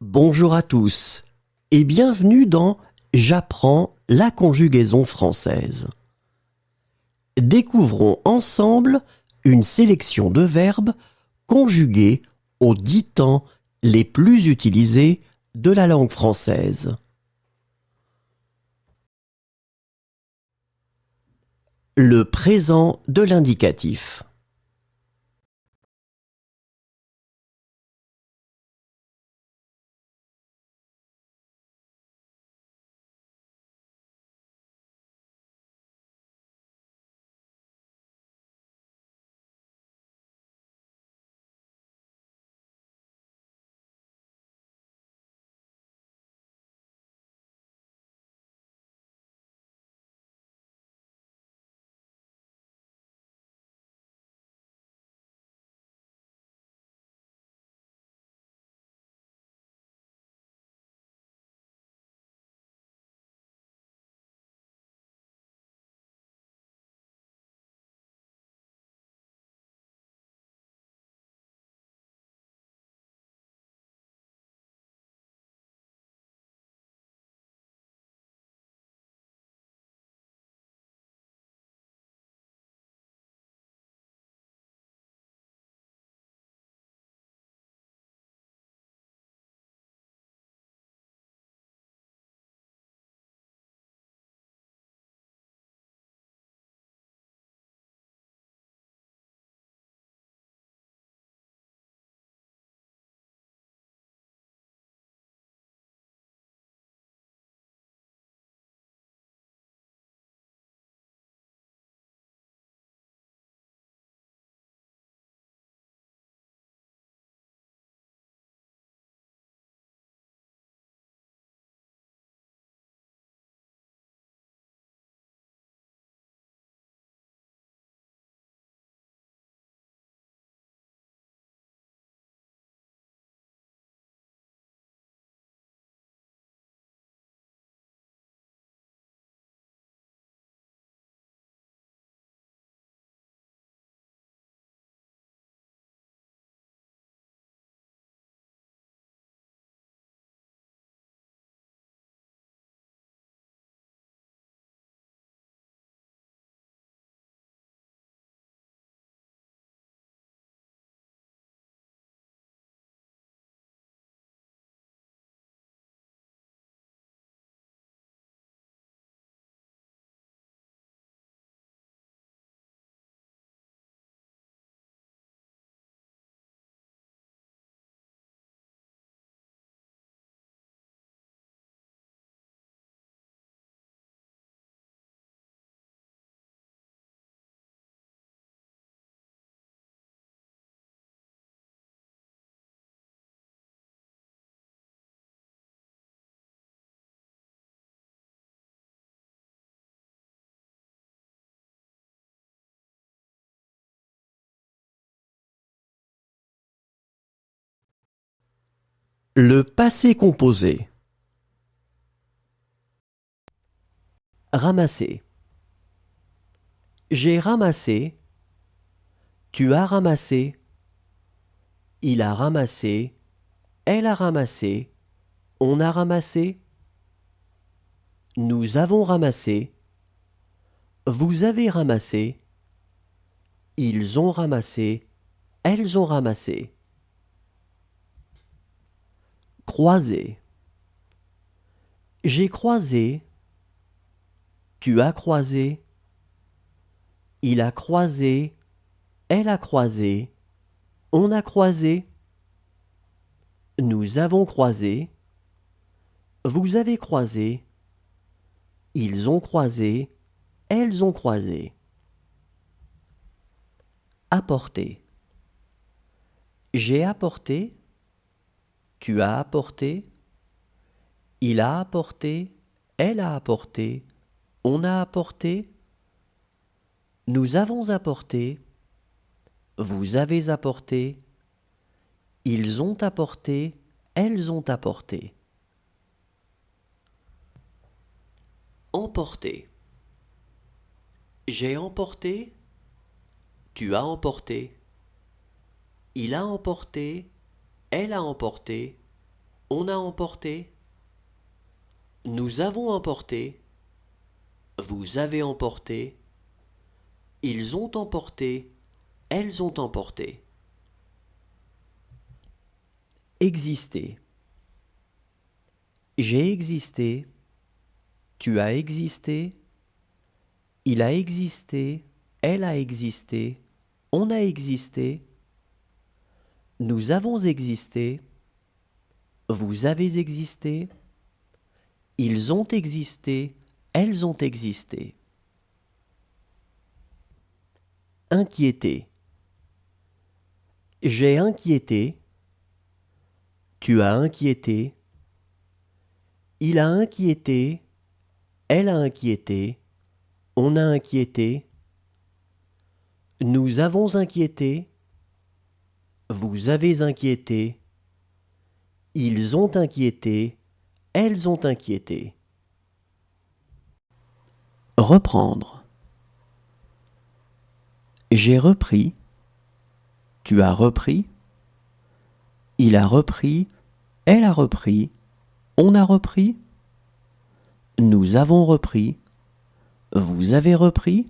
Bonjour à tous et bienvenue dans J'apprends la conjugaison française. Découvrons ensemble une sélection de verbes conjugués aux 10 temps les plus utilisés de la langue française. Le présent de l'indicatif. Le passé composé. Ramasser. J'ai ramassé. Tu as ramassé. Il a ramassé. Elle a ramassé. On a ramassé. Nous avons ramassé. Vous avez ramassé. Ils ont ramassé. Elles ont ramassé. Croiser. J'ai croisé. Tu as croisé. Il a croisé. Elle a croisé. On a croisé. Nous avons croisé. Vous avez croisé. Ils ont croisé. Elles ont croisé. Apporter. J'ai apporté. Tu as apporté. Il a apporté. Elle a apporté. On a apporté. Nous avons apporté. Vous avez apporté. Ils ont apporté. Elles ont apporté. Emporter. J'ai emporté. Tu as emporté. Il a emporté. Elle a emporté. On a emporté. Nous avons emporté. Vous avez emporté. Ils ont emporté. Elles ont emporté. Exister. J'ai existé. Tu as existé. Il a existé. Elle a existé. On a existé. Nous avons existé. Vous avez existé. Ils ont existé. Elles ont existé. Inquiéter. J'ai inquiété. Tu as inquiété. Il a inquiété. Elle a inquiété. On a inquiété. Nous avons inquiété. Vous avez inquiété. Ils ont inquiété. Elles ont inquiété. Reprendre. J'ai repris. Tu as repris. Il a repris. Elle a repris. On a repris. Nous avons repris. Vous avez repris.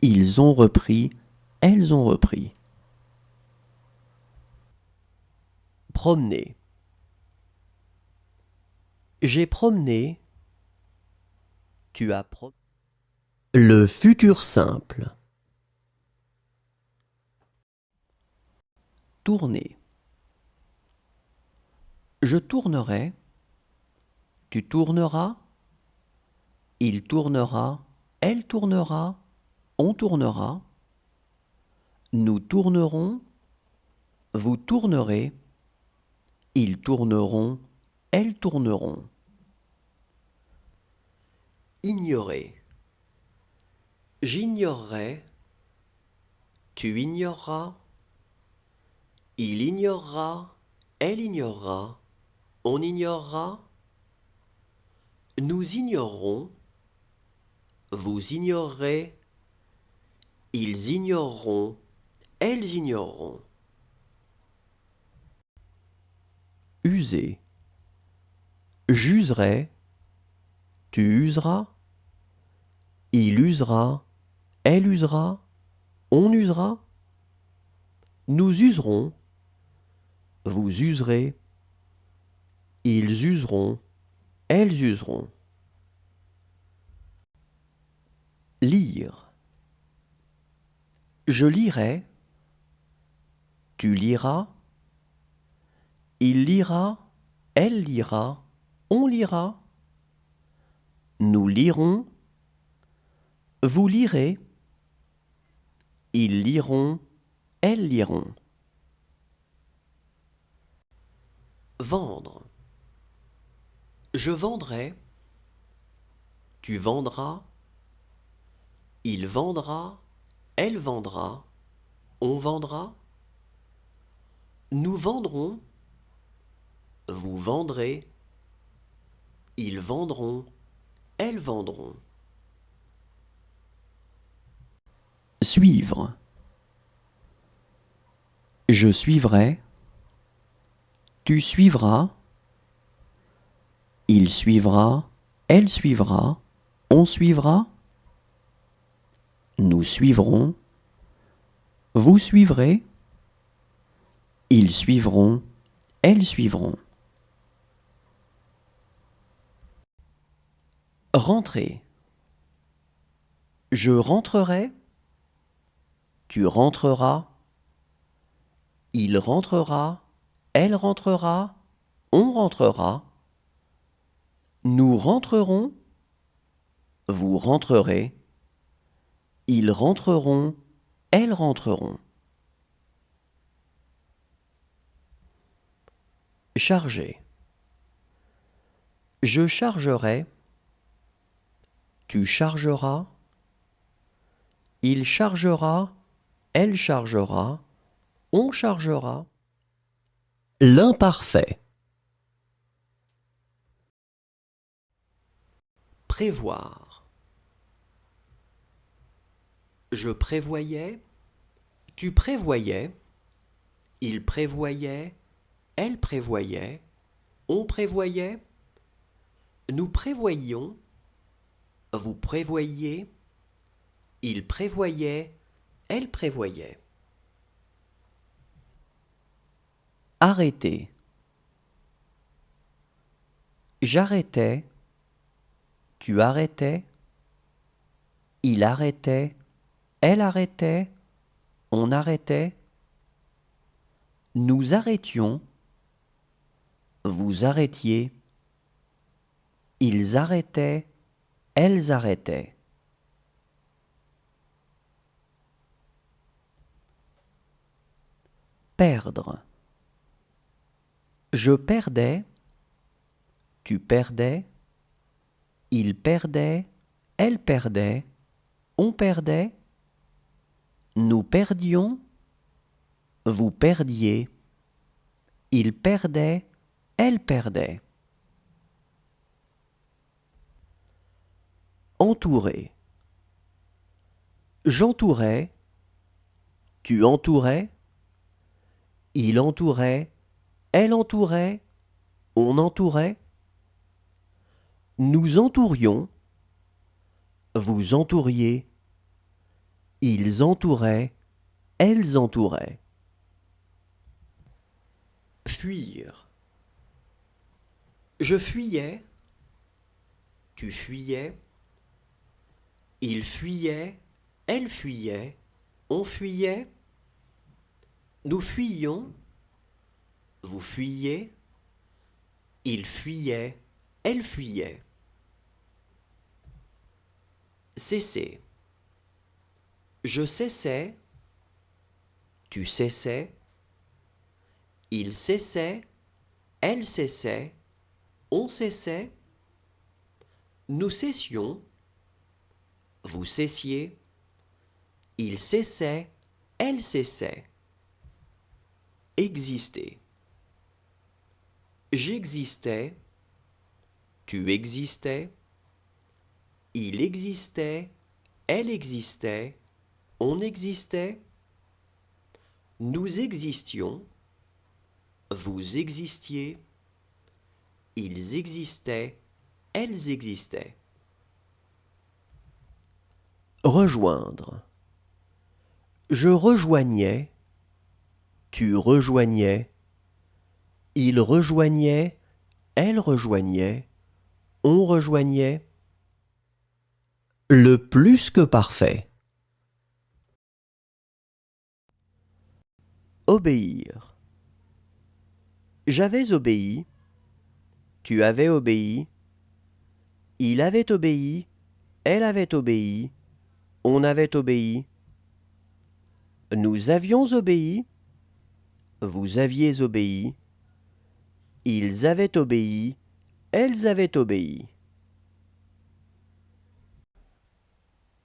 Ils ont repris. Elles ont repris. Promener. J'ai promené. Tu as promené. Le futur simple. Tourner. Je tournerai. Tu tourneras. Il tournera. Elle tournera. On tournera. Nous tournerons. Vous tournerez. Ils tourneront. Elles tourneront. Ignorer. J'ignorerai. Tu ignoreras. Il ignorera. Elle ignorera. On ignorera. Nous ignorerons. Vous ignorerez. Ils ignoreront. Elles ignoreront. User. J'userai. Tu useras. Il usera. Elle usera. On usera. Nous userons. Vous userez. Ils useront. Elles useront. Lire. Je lirai. Tu liras. Il lira. Elle lira. On lira. Nous lirons. Vous lirez. Ils liront. Elles liront. Vendre. Je vendrai. Tu vendras. Il vendra. Elle vendra. On vendra. Nous vendrons. Vous vendrez. Ils vendront. Elles vendront. Suivre. Je suivrai. Tu suivras. Il suivra. Elle suivra. On suivra. Nous suivrons. Vous suivrez. Ils suivront. Elles suivront. Rentrer. Je rentrerai. Tu rentreras. Il rentrera. Elle rentrera. On rentrera. Nous rentrerons. Vous rentrerez. Ils rentreront. Elles rentreront. Charger. Je chargerai. Tu chargeras. Il chargera. Elle chargera. On chargera. L'imparfait. Prévoir. Je prévoyais. Tu prévoyais. Il prévoyait. Elle prévoyait. on prévoyait, nous prévoyions, vous prévoyiez, il prévoyait, elle prévoyait. Arrêter. J'arrêtais, tu arrêtais, il arrêtait, elle arrêtait, on arrêtait, nous arrêtions, vous arrêtiez, ils arrêtaient, elles arrêtaient. Perdre. Je perdais, tu perdais, il perdait, elle perdait, on perdait, nous perdions, vous perdiez, il perdait, elle perdait. Entourer. J'entourais, tu entourais, il entourait, elle entourait, on entourait, nous entourions, vous entouriez, ils entouraient, elles entouraient. Fuir. Je fuyais, tu fuyais, il fuyait, elle fuyait, on fuyait, nous fuyions, vous fuyiez, il fuyait, elle fuyait. Cesser. Je cessais, tu cessais, il cessait, elle cessait, on cessait, nous cessions, vous cessiez, il cessait, elle cessait. Exister. J'existais, tu existais, il existait, elle existait, on existait, nous existions, vous existiez, ils existaient, elles existaient. Rejoindre. Je rejoignais, tu rejoignais, il rejoignait, elle rejoignait, on rejoignait. Le plus que parfait. Obéir. J'avais obéi, tu avais obéi, il avait obéi, elle avait obéi, on avait obéi, nous avions obéi, vous aviez obéi, ils avaient obéi, elles avaient obéi.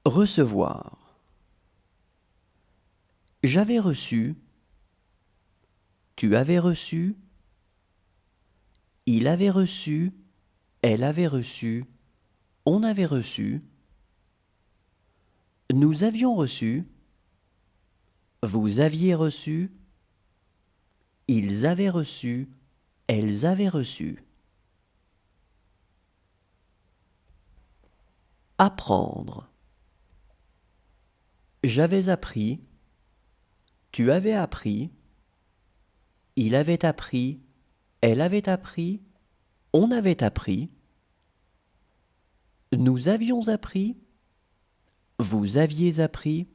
Recevoir. J'avais reçu, tu avais reçu, il avait reçu, elle avait reçu, on avait reçu, nous avions reçu, vous aviez reçu, ils avaient reçu, elles avaient reçu. Apprendre. J'avais appris, tu avais appris, il avait appris, elle avait appris, on avait appris, nous avions appris, vous aviez appris,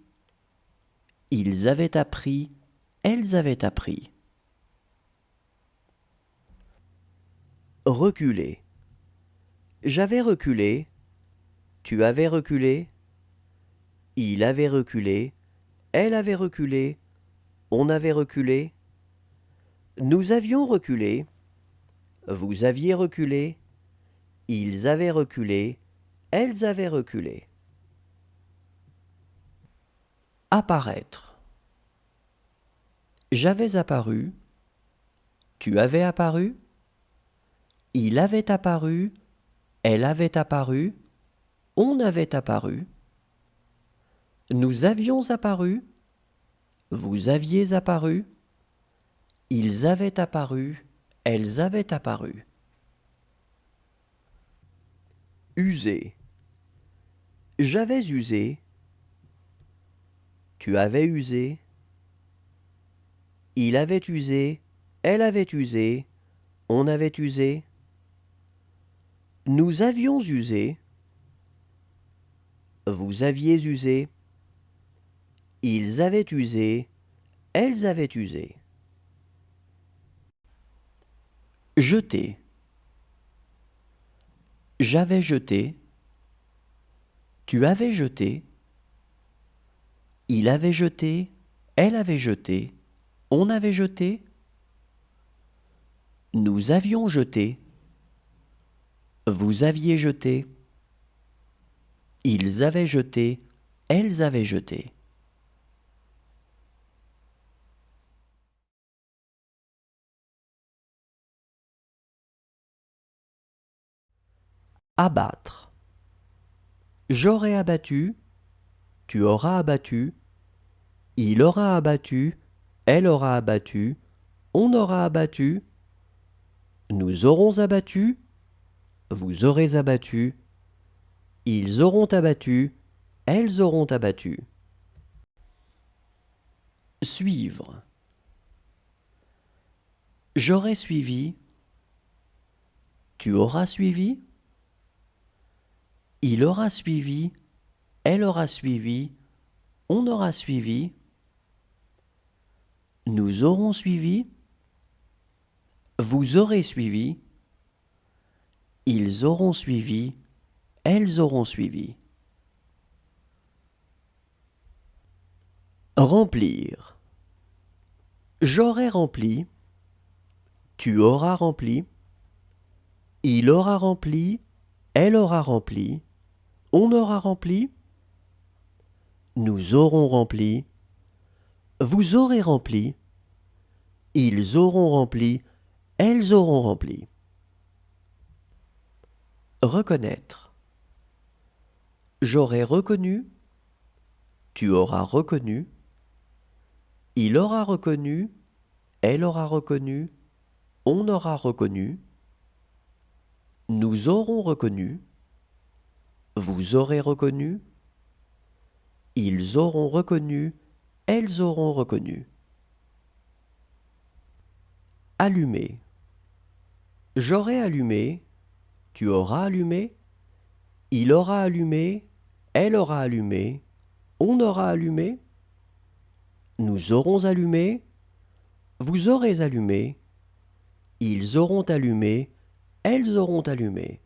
ils avaient appris, elles avaient appris. Reculer. J'avais reculé, tu avais reculé, il avait reculé, elle avait reculé, on avait reculé, nous avions reculé, vous aviez reculé, ils avaient reculé, elles avaient reculé. Apparaître. J'avais apparu, tu avais apparu, il avait apparu, elle avait apparu, on avait apparu, nous avions apparu, vous aviez apparu, ils avaient apparu, elles avaient apparu. User. J'avais usé. Tu avais usé. Il avait usé. Elle avait usé. On avait usé. Nous avions usé. Vous aviez usé. Ils avaient usé. Elles avaient usé. Jeter. J'avais jeté. Tu avais jeté. Il avait jeté. Elle avait jeté. On avait jeté. Nous avions jeté. Vous aviez jeté. Ils avaient jeté. Elles avaient jeté. Abattre. J'aurais abattu. Tu auras abattu. Il aura abattu. Elle aura abattu. On aura abattu. Nous aurons abattu. Vous aurez abattu. Ils auront abattu. Elles auront abattu. Suivre. J'aurais suivi. Tu auras suivi. Il aura suivi. Elle aura suivi. On aura suivi. Nous aurons suivi. Vous aurez suivi. Ils auront suivi. Elles auront suivi. Remplir. J'aurai rempli. Tu auras rempli. Il aura rempli. Elle aura rempli. On aura rempli. Nous aurons rempli. Vous aurez rempli. Ils auront rempli. Elles auront rempli. Reconnaître. J'aurai reconnu. Tu auras reconnu. Il aura reconnu. Elle aura reconnu. On aura reconnu. Nous aurons reconnu. Vous aurez reconnu. Ils auront reconnu. Elles auront reconnu. Allumer. J'aurai allumé. Tu auras allumé. Il aura allumé. Elle aura allumé. On aura allumé. Nous aurons allumé. Vous aurez allumé. Ils auront allumé. Elles auront allumé.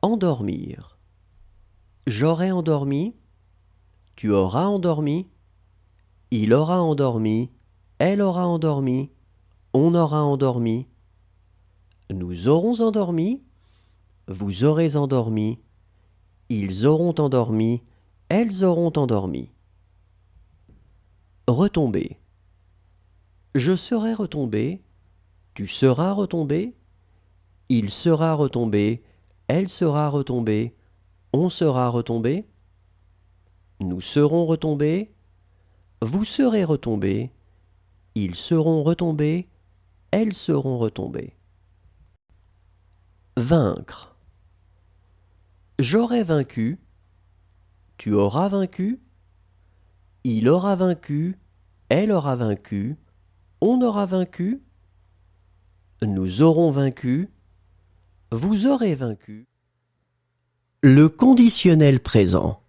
Endormir. J'aurai endormi. Tu auras endormi. Il aura endormi. Elle aura endormi. On aura endormi. Nous aurons endormi. Vous aurez endormi. Ils auront endormi. Elles auront endormi. Retomber. Je serai retombé. Tu seras retombé. Il sera retombé. Elle sera retombée. On sera retombé. Nous serons retombés. Vous serez retombés. Ils seront retombés. Elles seront retombées. Vaincre. J'aurai vaincu. Tu auras vaincu. Il aura vaincu. Elle aura vaincu. On aura vaincu. Nous aurons vaincu. Vous aurez vaincu. Le conditionnel présent.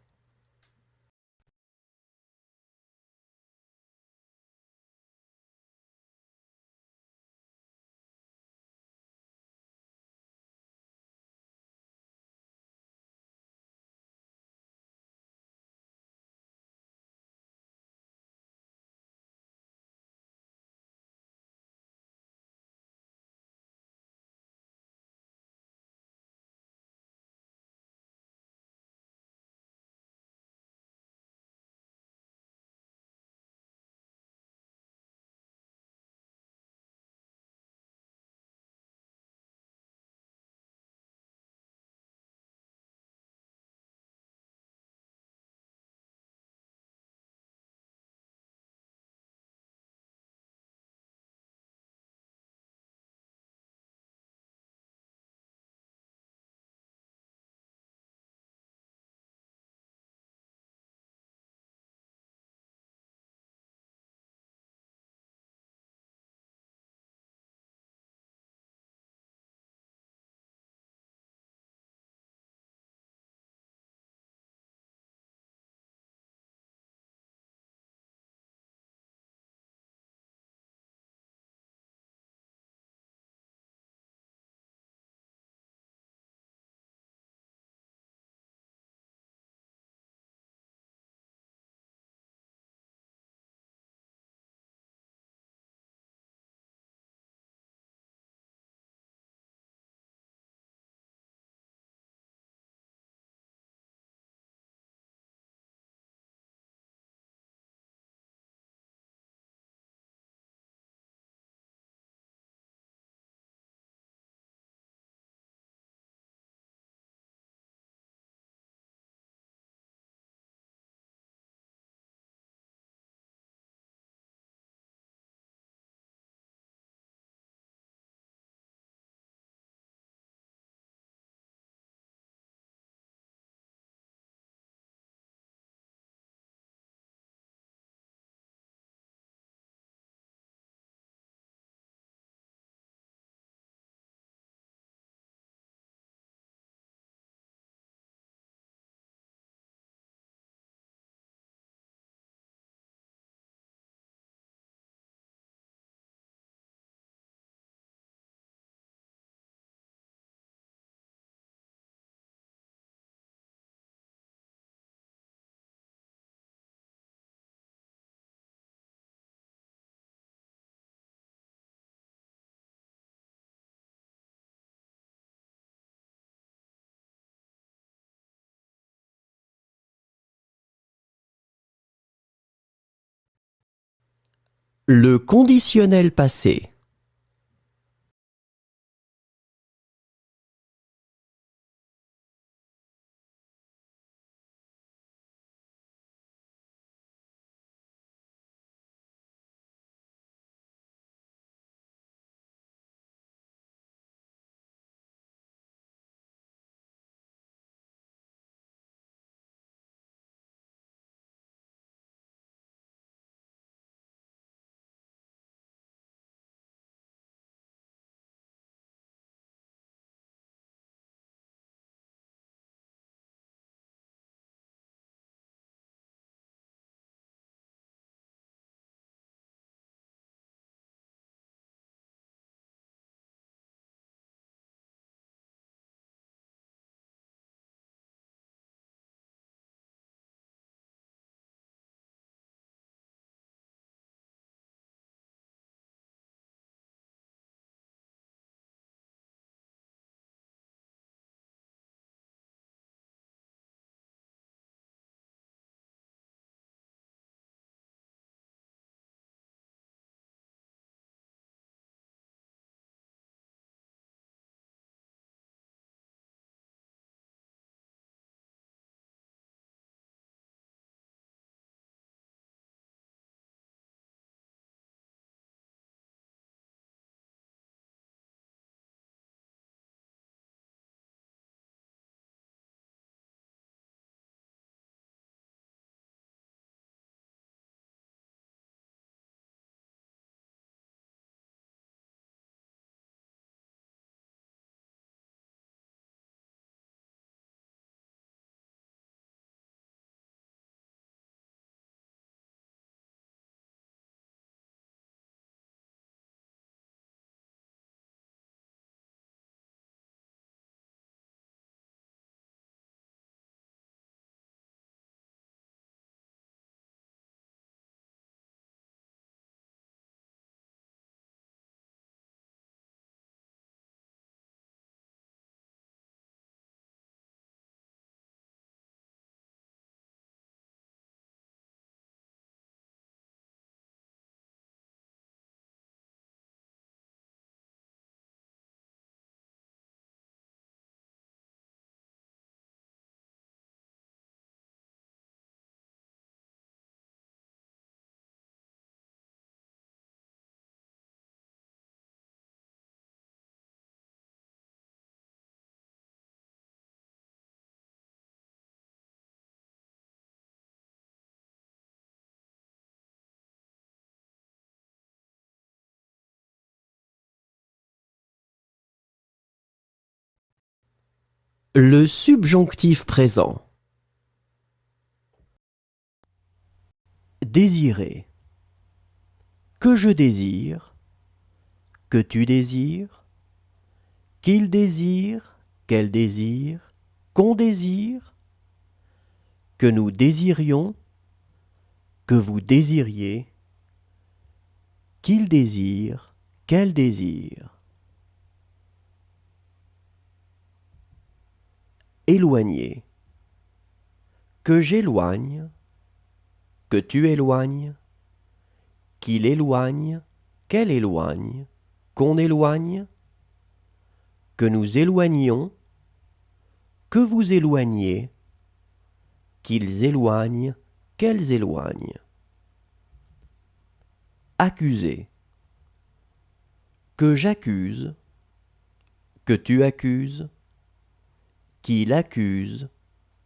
Le conditionnel passé. Le subjonctif présent. Désirer. Que je désire. Que tu désires. Qu'il désire. Qu'elle désire. Qu'on désire. Que nous désirions. Que vous désiriez. Qu'il désire. Qu'elle désire. Éloigner. Que j'éloigne. Que tu éloignes. Qu'il éloigne. Qu'elle éloigne. Qu'on éloigne. Que nous éloignions. Que vous éloigniez. Qu'ils éloignent. Qu'elles éloignent. Accuser. Que j'accuse. Que tu accuses. Qu'il accuse.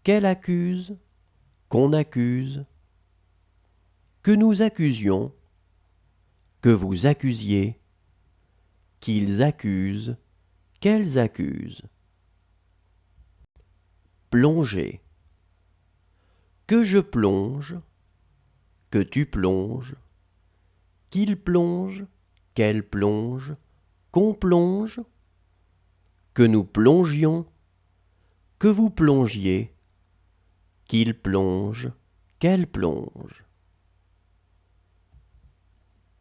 Qu'elle accuse. Qu'on accuse. Que nous accusions. Que vous accusiez. Qu'ils accusent. Qu'elles accusent. Plonger. Que je plonge. Que tu plonges. Qu'il plonge. Qu'elle plonge. Qu'on plonge. Que nous plongions. Que vous plongiez. Qu'il plonge. Qu'elle plonge.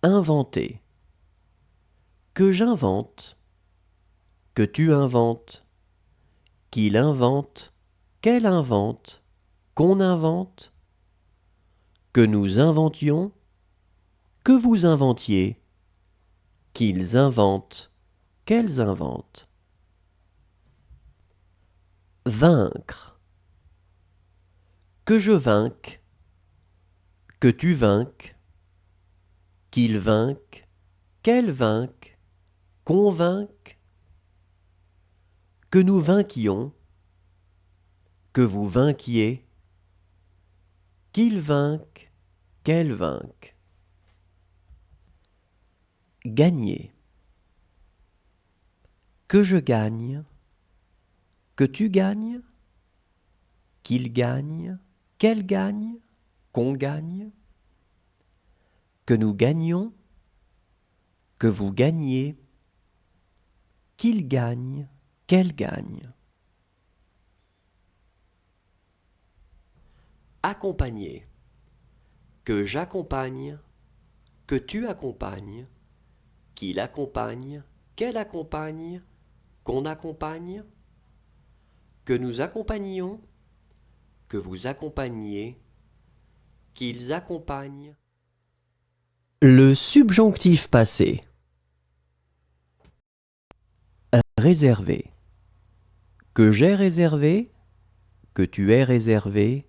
Inventer. Que j'invente. Que tu inventes. Qu'il invente. Qu'elle invente. Qu'on invente. Que nous inventions. que vous inventiez, qu'ils inventent, qu'elles inventent. Vaincre, que je vainque, que tu vainques, qu'il vainque, qu'elle vainque, qu'on vainque, que nous vainquions, que vous vainquiez, qu'il vainque, qu'elle vainque. Gagner, que je gagne, que tu gagnes, qu'il gagne, qu'elle gagne, qu'on gagne, que nous gagnions, que vous gagniez, qu'il gagne, qu'elle gagne. Accompagner, que j'accompagne, que tu accompagnes, qu'il accompagne, qu'elle accompagne, qu'on accompagne, que nous accompagnions, que vous accompagniez, qu'ils accompagnent. Le subjonctif passé. Réservé. Que j'ai réservé, que tu aies réservé,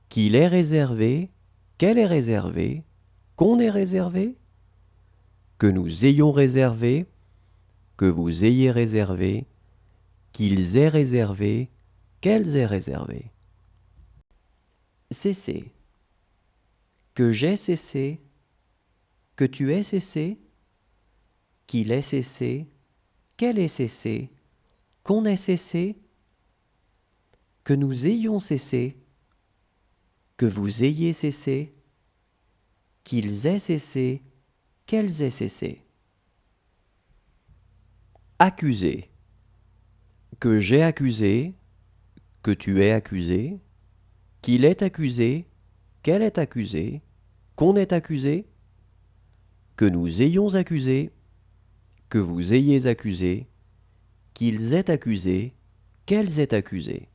qu'il est réservé, qu'elle est réservée, qu'on ait réservé, que nous ayons réservé, que vous ayez réservé, qu'ils aient réservé, qu'elles aient réservé. Cesser. Que j'ai cessé, que tu aies cessé, qu'il ait cessé, qu'elle ait cessé, qu'on ait cessé, que nous ayons cessé, que vous ayez cessé, qu'ils aient cessé, qu'elles aient cessé. Accuser. Que j'ai accusé, que tu aies accusé, qu'il est accusé, qu'elle est accusée, qu'on est accusé, que nous ayons accusé, que vous ayez accusé, qu'ils aient accusé, qu'elles aient accusé.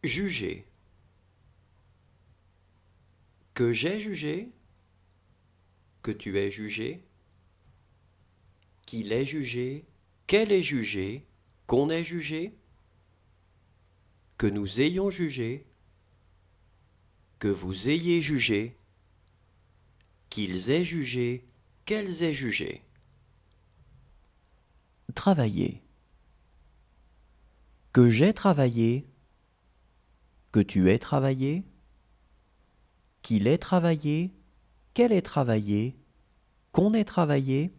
Juger. Que j'ai jugé, que tu aies jugé, qu'il ait jugé, qu'elle ait jugé, qu'on ait jugé, que nous ayons jugé, que vous ayez jugé, qu'ils aient jugé, qu'elles aient jugé. Travailler. Que j'ai travaillé, que tu aies travaillé, qu'il ait travaillé, qu'elle ait travaillé, qu'on ait travaillé,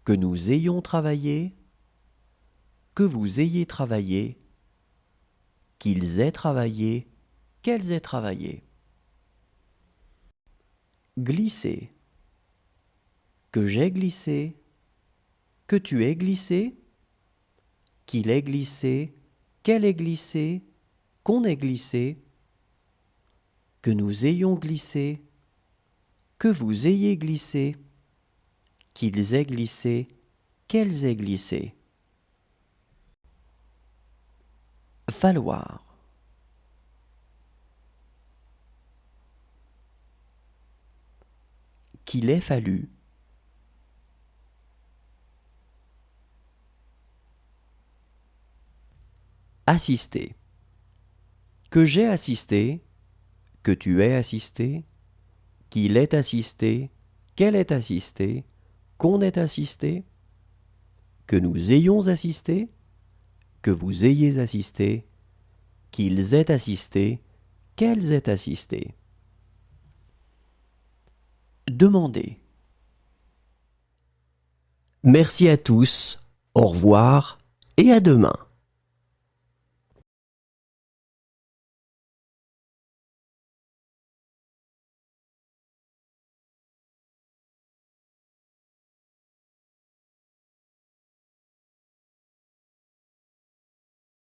que nous ayons travaillé, que vous ayez travaillé, qu'ils aient travaillé, qu'elles aient travaillé. Glisser. Que j'ai glissé, que tu aies glissé, qu'il ait glissé, qu'elle ait glissé, qu'on ait glissé, que nous ayons glissé, que vous ayez glissé, qu'ils aient glissé, qu'elles aient glissé. Falloir. Qu'il ait fallu. Assister. Que j'ai assisté, que tu aies assisté, qu'il ait assisté, qu'elle ait assisté, qu'on ait assisté, que nous ayons assisté, que vous ayez assisté, qu'ils aient assisté, qu'elles aient assisté. Demander. Merci à tous, au revoir et à demain.